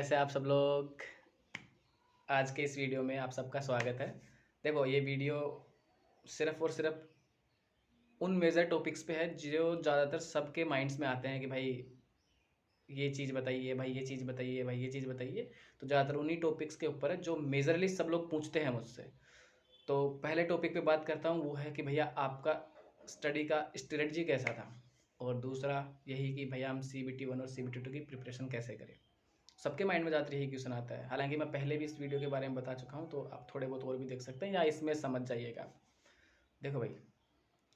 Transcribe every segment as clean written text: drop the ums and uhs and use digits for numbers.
कैसे आप सब लोग। आज के इस वीडियो में आप सबका स्वागत है। देखो, ये वीडियो सिर्फ़ और सिर्फ उन मेजर टॉपिक्स पे है जो ज़्यादातर सबके माइंड्स में आते हैं कि भाई ये चीज़ बताइए, भाई ये चीज़ बताइए, भाई ये चीज़ बताइए। तो ज़्यादातर उन्हीं टॉपिक्स के ऊपर है जो मेजरली सब लोग पूछते हैं मुझसे। तो पहले टॉपिक पे बात करता हूँ, वो है कि भैया आपका स्टडी का स्ट्रेटजी कैसा था, और दूसरा यही कि भैया हम CBT 1 और CBT 2 की प्रिपरेशन कैसे करें। सबके माइंड में ज़्यादातर यही क्वेश्चन आता है। हालांकि मैं पहले भी इस वीडियो के बारे में बता चुका हूँ, तो आप थोड़े बहुत और भी देख सकते हैं या इसमें समझ जाइएगा। देखो भाई,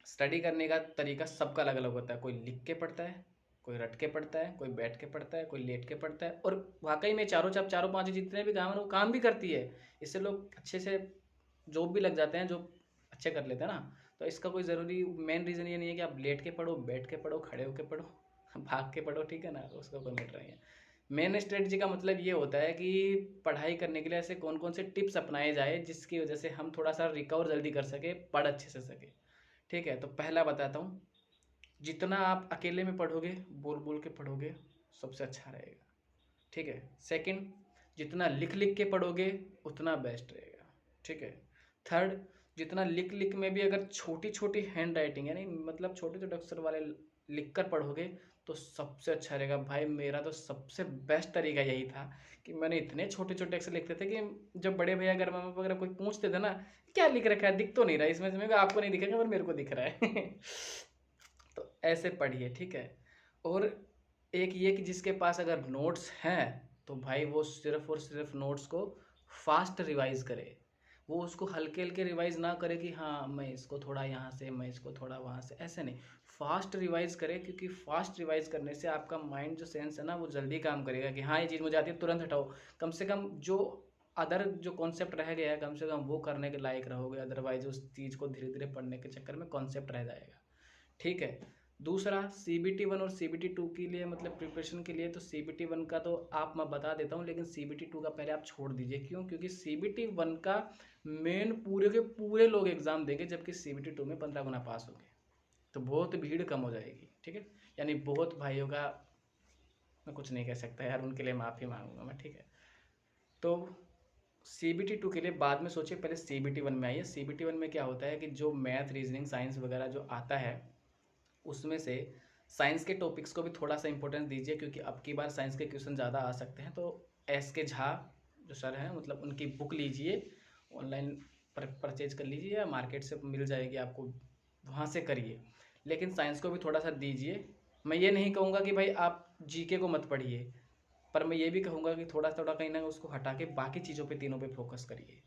स्टडी करने का तरीका सबका अलग अलग होता है। कोई लिख के पढ़ता है, कोई रट के पढ़ता है, कोई बैठ के पढ़ता है, कोई लेट के पढ़ता है। और वाकई में चारों पांच जितने भी काम है वो काम भी करती है। इससे लोग अच्छे से जॉब भी लग जाते हैं, जो अच्छे कर लेते हैं ना। तो इसका कोई ज़रूरी मेन रीज़न ये नहीं है कि आप लेट के पढ़ो, बैठ के पढ़ो, खड़े होके पढ़ो, भाग के पढ़ो, ठीक है ना। उसका कोई मैटर नहीं है। मेन स्ट्रेटजी का मतलब ये होता है कि पढ़ाई करने के लिए ऐसे कौन कौन से टिप्स अपनाए जाए जिसकी वजह से हम थोड़ा सा रिकवर जल्दी कर सके, पढ़ अच्छे से सके। ठीक है, तो पहला बताता हूँ। जितना आप अकेले में पढ़ोगे, बोल बोल के पढ़ोगे, सबसे अच्छा रहेगा। ठीक है। सेकंड, जितना लिख लिख के पढ़ोगे उतना बेस्ट रहेगा। ठीक है। थर्ड, जितना लिख लिख में भी अगर छोटी छोटी हैंड राइटिंग यानी मतलब छोटे छोटे अक्षर वाले लिख कर पढ़ोगे तो सबसे अच्छा रहेगा। भाई मेरा तो सबसे बेस्ट तरीका यही था कि मैंने इतने छोटे छोटे अक्षर लिखते थे कि जब बड़े भैया अगर मम्मा वगैरह कोई पूछते थे ना, क्या लिख रखा है, दिख तो नहीं रहा इसमें से, आपको नहीं दिखेगा पर मेरे को दिख रहा है। तो ऐसे पढ़िए। ठीक है। और एक ये कि जिसके पास अगर नोट्स हैं तो भाई वो सिर्फ और सिर्फ नोट्स को फास्ट रिवाइज करे। वो उसको हल्के हल्के रिवाइज ना करे कि हाँ मैं इसको थोड़ा यहाँ से, मैं इसको थोड़ा वहाँ से, ऐसे नहीं। फास्ट रिवाइज करे, क्योंकि फास्ट रिवाइज करने से आपका माइंड जो सेंस है ना वो जल्दी काम करेगा कि हाँ ये चीज़ मुझे आती है, तुरंत हटाओ। कम से कम जो अदर जो कॉन्सेप्ट रह गया है कम से कम वो करने के लायक रहोगे, अदरवाइज उस चीज़ को धीरे धीरे पढ़ने के चक्कर में कॉन्सेप्ट रह जाएगा। ठीक है। दूसरा, CBT 1 और CBT 2 के लिए मतलब प्रिपरेशन के लिए, तो CBT 1 का तो आप मैं बता देता हूँ, लेकिन CBT 2 का पहले आप छोड़ दीजिए। क्यों? क्योंकि CBT 1 का मेन पूरे के पूरे लोग एग्जाम देंगे, जबकि CBT 2 में 15 गुना पास होंगे। तो बहुत भीड़ कम हो जाएगी। ठीक है। यानी बहुत भाइयों का मैं कुछ नहीं कह सकता यार, उनके लिए माफ़ी मांगूंगा मैं। ठीक है। तो CBT 2 के लिए बाद में सोचिए, पहले CBT 1 में आइए। CBT 1 में क्या होता है कि जो मैथ, रीजनिंग, साइंस वगैरह जो आता है उसमें से साइंस के टॉपिक्स को भी थोड़ा सा इंपॉर्टेंस दीजिए, क्योंकि अब की बार साइंस के क्वेश्चन ज़्यादा आ सकते हैं। तो SK झा जो सर हैं, मतलब उनकी बुक लीजिए, ऑनलाइन परचेज कर लीजिए या मार्केट से मिल जाएगी आपको, वहाँ से करिए। लेकिन साइंस को भी थोड़ा सा दीजिए। मैं ये नहीं कहूँगा कि भाई आप GK को मत पढ़िए, पर मैं ये भी कहूँगा कि थोड़ा थोड़ा कहीं ना उसको हटा के बाकी चीज़ों पे, तीनों पे फोकस करिए।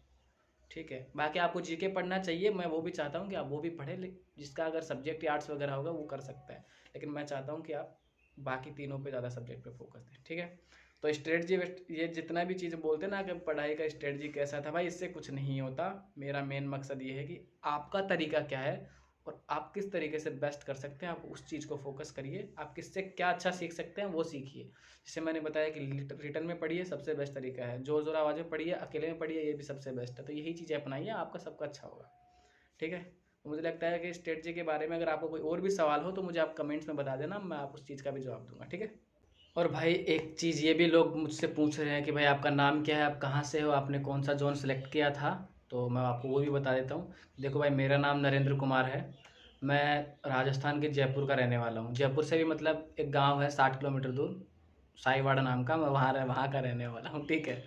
ठीक है। बाकी आपको GK पढ़ना चाहिए, मैं वो भी चाहता हूँ कि आप वो भी पढ़ें, जिसका अगर सब्जेक्ट आर्ट्स वगैरह होगा वो कर सकता है। लेकिन मैं चाहता हूँ कि आप बाकी तीनों पे ज़्यादा सब्जेक्ट पे फोकस दें। ठीक है। तो स्ट्रेटजी, ये जितना भी चीज़ बोलते हैं ना कि पढ़ाई का स्ट्रेटजी कैसा था, भाई इससे कुछ नहीं होता। मेरा मेन मकसद ये है कि आपका तरीका क्या है और आप किस तरीके से बेस्ट कर सकते हैं, आप उस चीज़ को फोकस करिए। आप किससे क्या अच्छा सीख सकते हैं वो सीखिए। जैसे मैंने बताया कि रिटर्न में पढ़िए, सबसे बेस्ट तरीका है। जोर जोर आवाज़ में पढ़िए, अकेले में पढ़िए, ये भी सबसे बेस्ट है। तो यही चीज़ें अपनाइए, आपका सबका अच्छा होगा। ठीक है। तो मुझे लगता है कि स्ट्रेटजी के बारे में अगर आपको कोई और भी सवाल हो तो मुझे आप कमेंट्स में बता देना, मैं आप उस चीज़ का भी जवाब दूंगा। ठीक है। और भाई एक चीज़ ये भी लोग मुझसे पूछ रहे हैं कि भाई आपका नाम क्या है, आप कहाँ से हो, आपने कौन सा जोन सेलेक्ट किया था। तो मैं आपको वो भी बता देता हूँ। देखो भाई, मेरा नाम नरेंद्र कुमार है। मैं राजस्थान के जयपुर का रहने वाला हूँ। जयपुर से भी मतलब एक गांव है 60 किलोमीटर दूर, साईवाड़ा नाम का, मैं वहाँ का रहने वाला हूँ। ठीक है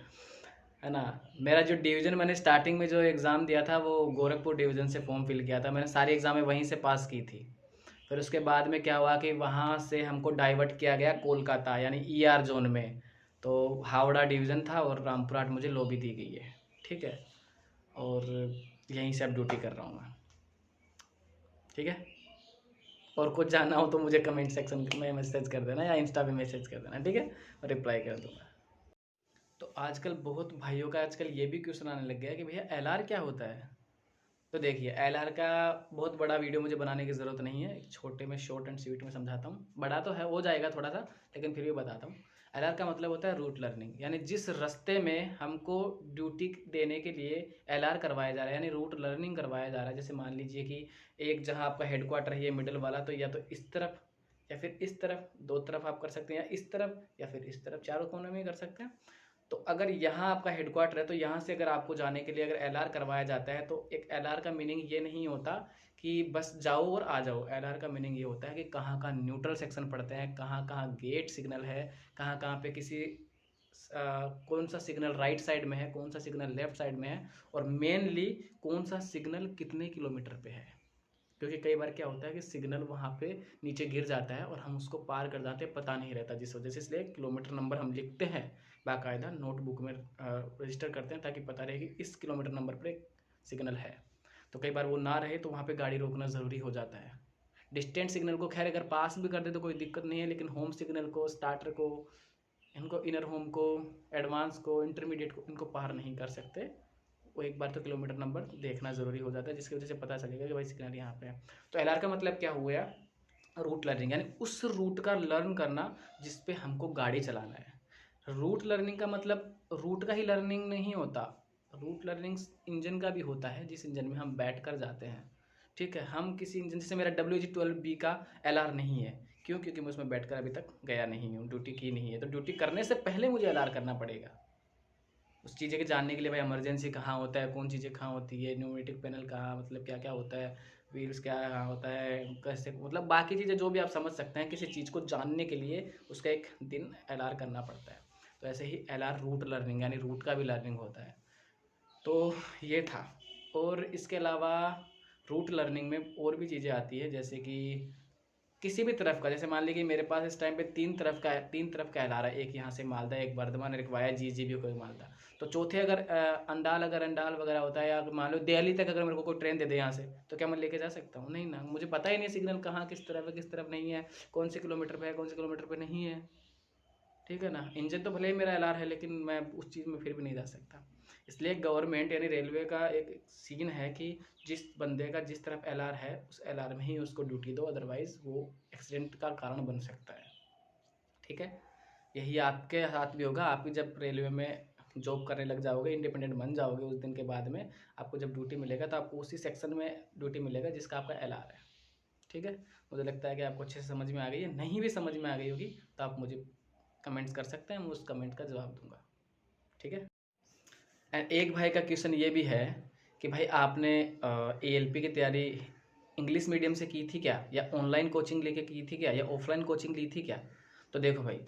ना। मेरा जो डिवीज़न, मैंने स्टार्टिंग में जो एग्ज़ाम दिया था वो गोरखपुर डिवीज़न से फॉर्म फिल किया था। मैंने सारी एग्ज़ामें वहीं से पास की थी। फिर उसके बाद में क्या हुआ कि वहाँ से हमको डाइवर्ट किया गया कोलकाता, यानी ER जोन में। तो हावड़ा डिवीज़न था और रामपुरहाट मुझे लॉबी दी गई है। ठीक है। और यहीं से अब ड्यूटी कर रहा हूँ मैं। ठीक है। और कुछ जानना हो तो मुझे कमेंट सेक्शन में मैसेज कर देना या इंस्टा पे मैसेज कर देना। ठीक है। मैं रिप्लाई कर दूँगा। तो आजकल बहुत भाइयों का आजकल ये भी क्वेश्चन आने लग गया है कि भैया LR क्या होता है। तो देखिए, LR का बहुत बड़ा वीडियो मुझे बनाने की ज़रूरत नहीं है, एक छोटे में शॉर्ट एंड स्वीट में समझाता हूँ। बड़ा तो है, हो जाएगा थोड़ा सा, लेकिन फिर भी बताता हूँ। LR का मतलब होता है रूट लर्निंग, यानी जिस रास्ते में हमको ड्यूटी देने के लिए LR करवाया जा रहा है, यानी रूट लर्निंग करवाया जा रहा है। जैसे मान लीजिए कि एक जहाँ आपका हेड क्वार्टर है ये मिडल वाला, तो या तो इस तरफ या फिर इस तरफ, दो तरफ आप कर सकते हैं, या इस तरफ या फिर इस तरफ, चारों कोने में कर सकते हैं। तो अगर यहाँ आपका हेडक्वार्टर है तो यहाँ से अगर आपको जाने के लिए अगर एलआर करवाया जाता है तो एक एलआर का मीनिंग ये नहीं होता कि बस जाओ और आ जाओ। एलआर का मीनिंग ये होता है कि कहाँ कहाँ न्यूट्रल सेक्शन पड़ते हैं, कहाँ कहाँ गेट सिग्नल है, कहाँ कहाँ पे किसी कौन सा सिग्नल राइट साइड में है, कौन सा सिग्नल लेफ्ट साइड में है, और मेनली कौन सा सिग्नल कितने किलोमीटर पे है। क्योंकि कई बार क्या होता है कि सिग्नल वहाँ पे नीचे गिर जाता है और हम उसको पार कर जाते हैं, पता नहीं रहता, जिस वजह से इसलिए किलोमीटर नंबर हम लिखते हैं बाकायदा नोटबुक में रजिस्टर करते हैं, ताकि पता रहे कि इस किलोमीटर नंबर पर एक सिग्नल है। तो कई बार वो ना रहे तो वहाँ पे गाड़ी रोकना ज़रूरी हो जाता है। डिस्टेंट सिग्नल को खैर अगर पास भी कर दे तो कोई दिक्कत नहीं है, लेकिन होम सिग्नल को, स्टार्टर को, इनको इनर होम को, एडवांस को, इंटरमीडिएट को, इनको पार नहीं कर सकते। वो एक बार तो किलोमीटर नंबर देखना ज़रूरी हो जाता है, जिसकी वजह से पता चलेगा कि भाई सिग्नल यहाँ पे है। तो एलआर का मतलब क्या हुआ? रूट लर्निंग, यानी उस रूट का लर्न करना जिस पे हमको गाड़ी चलाना है। रूट लर्निंग का मतलब रूट का ही लर्निंग नहीं होता, रूट लर्निंग इंजन का भी होता है, जिस इंजन में हम बैठ कर जाते हैं। ठीक है, हम किसी इंजन, जैसे मेरा WG12B का एलआर नहीं है, क्यों? क्योंकि मैं उसमें बैठकर अभी तक गया नहीं हूँ, ड्यूटी की नहीं है। तो ड्यूटी करने से पहले मुझे एलआर करना पड़ेगा उस चीज़ें के जानने के लिए। भाई इमरजेंसी कहाँ होता है, कौन चीज़ें कहाँ होती है, न्यूमेटिक पैनल कहाँ, मतलब क्या क्या होता है, व्हील्स क्या कहाँ होता है, कैसे, मतलब बाकी चीज़ें जो भी आप समझ सकते हैं। किसी चीज़ को जानने के लिए उसका एक दिन एलआर करना पड़ता है। तो ऐसे ही एलआर रूट लर्निंग, यानी रूट का भी लर्निंग होता है। तो ये था। और इसके अलावा रूट लर्निंग में और भी चीज़ें आती है, जैसे कि किसी भी तरफ का, जैसे मान लीजिए कि मेरे पास इस टाइम पे तीन तरफ का एलआर है, एक यहाँ से मालदा, एक बर्धमान, एक वाया GGB कोई मालदा। तो चौथे अगर अंडाल, अगर अंडाल वगैरह होता है, या मान लो दिल्ली तक अगर मेरे को कोई ट्रेन दे दे यहाँ से, तो क्या मैं लेके जा सकता हूँ? नहीं ना, मुझे पता ही नहीं सिग्नल कहाँ किस तरफ है, किस तरफ नहीं है, कौन से किलोमीटर पे है, कौन से किलोमीटर पे नहीं है। ठीक है ना, इंजन तो भले ही मेरा एलआर है, लेकिन मैं उस चीज़ में फिर भी नहीं जा सकता। इसलिए गवर्नमेंट यानी रेलवे का एक सीन है कि जिस बंदे का जिस तरफ एलआर है उस एलआर में ही उसको ड्यूटी दो, अदरवाइज वो एक्सीडेंट का कारण बन सकता है। ठीक है, यही आपके साथ भी होगा। आप भी जब रेलवे में जॉब करने लग जाओगे, इंडिपेंडेंट बन जाओगे, उस दिन के बाद में आपको जब ड्यूटी मिलेगा तो आपको उसी सेक्शन में ड्यूटी मिलेगा जिसका आपका एलआर है। ठीक है, मुझे लगता है कि आपको अच्छे से समझ में आ गई है। नहीं भी समझ में आ गई होगी तो आप मुझे कमेंट्स कर सकते हैं, मैं उस कमेंट का जवाब दूंगा। ठीक है। एंड एक भाई का क्वेश्चन ये भी है कि भाई आपने ALP की तैयारी इंग्लिश मीडियम से की थी क्या, या ऑनलाइन कोचिंग लेके की थी क्या, या ऑफलाइन कोचिंग ली थी क्या? तो देखो भाई,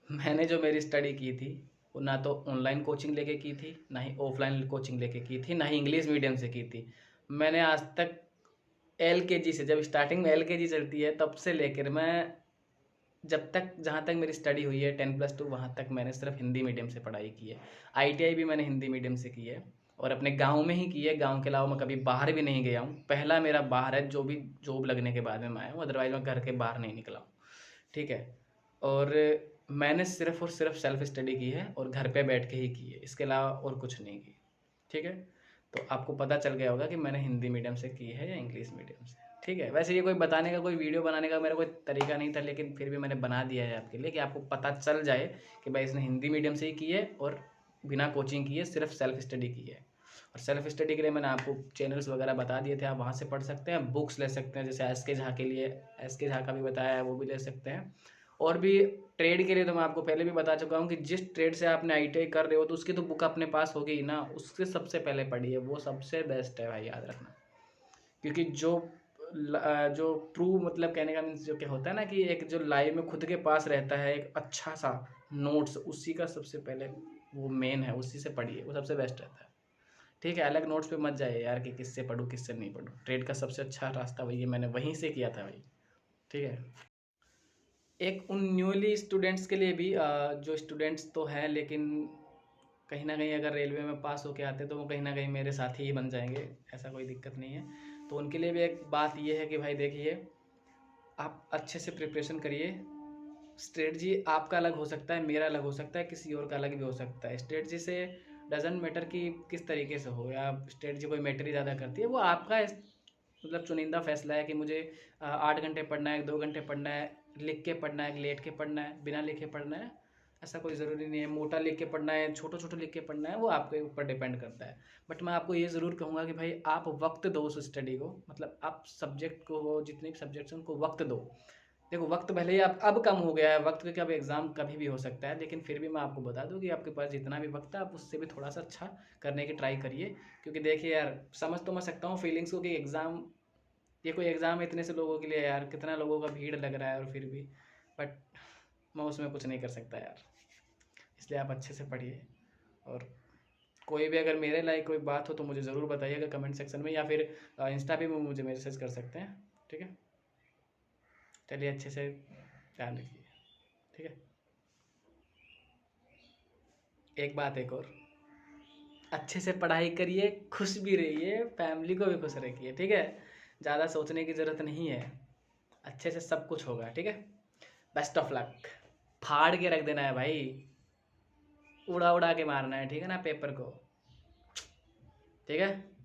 मैंने जो मेरी स्टडी की थी वो ना तो ऑनलाइन कोचिंग लेके की थी, ना ही ऑफलाइन कोचिंग लेके की थी, ना ही इंग्लिश मीडियम से की थी। मैंने आज तक LKG से, जब स्टार्टिंग में LKG चलती है तब से लेकर मैं जब तक, जहाँ तक मेरी स्टडी हुई है 10+2, वहाँ तक मैंने सिर्फ हिंदी मीडियम से पढ़ाई की है। ITI भी मैंने हिंदी मीडियम से की है, और अपने गांव में ही की है। गांव के अलावा मैं कभी बाहर भी नहीं गया हूँ। पहला मेरा बाहर है, जो भी जॉब लगने के बाद में मैं आया हूँ, अदरवाइज मैं घर के बाहर नहीं निकला हूँ। ठीक है, और मैंने सिर्फ और सिर्फ सेल्फ स्टडी की है, और घर पे बैठ के ही की है, इसके अलावा और कुछ नहीं की। ठीक है, तो आपको पता चल गया होगा कि मैंने हिंदी मीडियम से की है या इंग्लिश मीडियम से। ठीक है, वैसे ये कोई बताने का, कोई वीडियो बनाने का मेरा कोई तरीका नहीं था, लेकिन फिर भी मैंने बना दिया है आपके लिए कि आपको पता चल जाए कि भाई इसने हिंदी मीडियम से ही की है और बिना कोचिंग किए सिर्फ सेल्फ स्टडी की है। और सेल्फ स्टडी के लिए मैंने आपको चैनल्स वगैरह बता दिए थे, आप वहाँ से पढ़ सकते हैं। बुक्स ले सकते हैं, जैसे SK झा के लिए, SK झा का भी बताया है, वो भी ले सकते हैं। और भी ट्रेड के लिए तो मैं आपको पहले भी बता चुका हूँ कि जिस ट्रेड से आपने ITI कर रहे हो तो उसकी तो बुक अपने पास होगी ही ना, उससे सबसे पहले पढ़िए, वो सबसे बेस्ट है भाई, याद रखना। क्योंकि जो ट्रू, मतलब कहने का मीन्स जो क्या होता है ना, कि एक जो लाइव में खुद के पास रहता है एक अच्छा सा नोट्स, उसी का सबसे पहले वो मेन है, उसी से पढ़िए, वो सबसे बेस्ट रहता है। ठीक है, अलग नोट्स पे मत जाइए यार कि किससे पढ़ूँ किससे नहीं पढ़ूँ। ट्रेड का सबसे अच्छा रास्ता वही है, मैंने वहीं से किया था भाई। ठीक है, एक उन न्यूली स्टूडेंट्स के लिए भी, जो स्टूडेंट्स तो हैं लेकिन कहीं ना कहीं अगर रेलवे में पास होके आते तो वो कहीं ना कहीं मेरे साथी ही बन जाएंगे, ऐसा कोई दिक्कत नहीं है। तो उनके लिए भी एक बात ये है कि भाई देखिए, आप अच्छे से प्रिपरेशन करिए। स्ट्रेटजी आपका अलग हो सकता है, मेरा अलग हो सकता है, किसी और का अलग भी हो सकता है। स्ट्रेटजी से डजेंट मैटर कि किस तरीके से हो, या स्ट्रेटजी कोई मैटर ही ज़्यादा करती है, वो आपका मतलब चुनिंदा फैसला है कि मुझे 8 घंटे पढ़ना है, 2 घंटे पढ़ना है, लिख के पढ़ना है, लेट के पढ़ना है, बिना लिखे पढ़ना है, ऐसा कोई ज़रूरी नहीं है। मोटा लिख के पढ़ना है, छोटा छोटा लिख के पढ़ना है, वो आपके ऊपर डिपेंड करता है। बट मैं आपको ये ज़रूर कहूँगा कि भाई आप वक्त दो उस स्टडी को, मतलब आप सब्जेक्ट को, जितने भी सब्जेक्ट्स हैं उनको वक्त दो। देखो वक्त भले ही आप अब कम हो गया है वक्त, क्योंकि अब एग्ज़ाम कभी भी हो सकता है, लेकिन फिर भी मैं आपको बता दूं कि आपके पास जितना भी वक्त है आप उससे भी थोड़ा सा अच्छा करने की ट्राई करिए। क्योंकि देखिए यार, समझ तो मैं सकता हूँ फीलिंग्स को कि एग्ज़ाम, ये कोई एग्ज़ाम इतने से लोगों के लिए यार, कितना लोगों का भीड़ लग रहा है, और फिर भी बट मैं उसमें कुछ नहीं कर सकता यार। इसलिए आप अच्छे से पढ़िए, और कोई भी अगर मेरे लायक कोई बात हो तो मुझे ज़रूर बताइएगा कमेंट सेक्शन में, या फिर इंस्टा पे भी मुझे मैसेज कर सकते हैं। ठीक है, चलिए अच्छे से ध्यान रखिए। ठीक है, एक बात एक और, अच्छे से पढ़ाई करिए, खुश भी रहिए, फैमिली को भी खुश रखिए। ठीक है, ज़्यादा सोचने की ज़रूरत नहीं है, अच्छे से सब कुछ होगा। ठीक है, बेस्ट ऑफ लक। फाड़ के रख देना है भाई, उड़ा उड़ा के मारना है, ठीक है ना, पेपर को। ठीक है।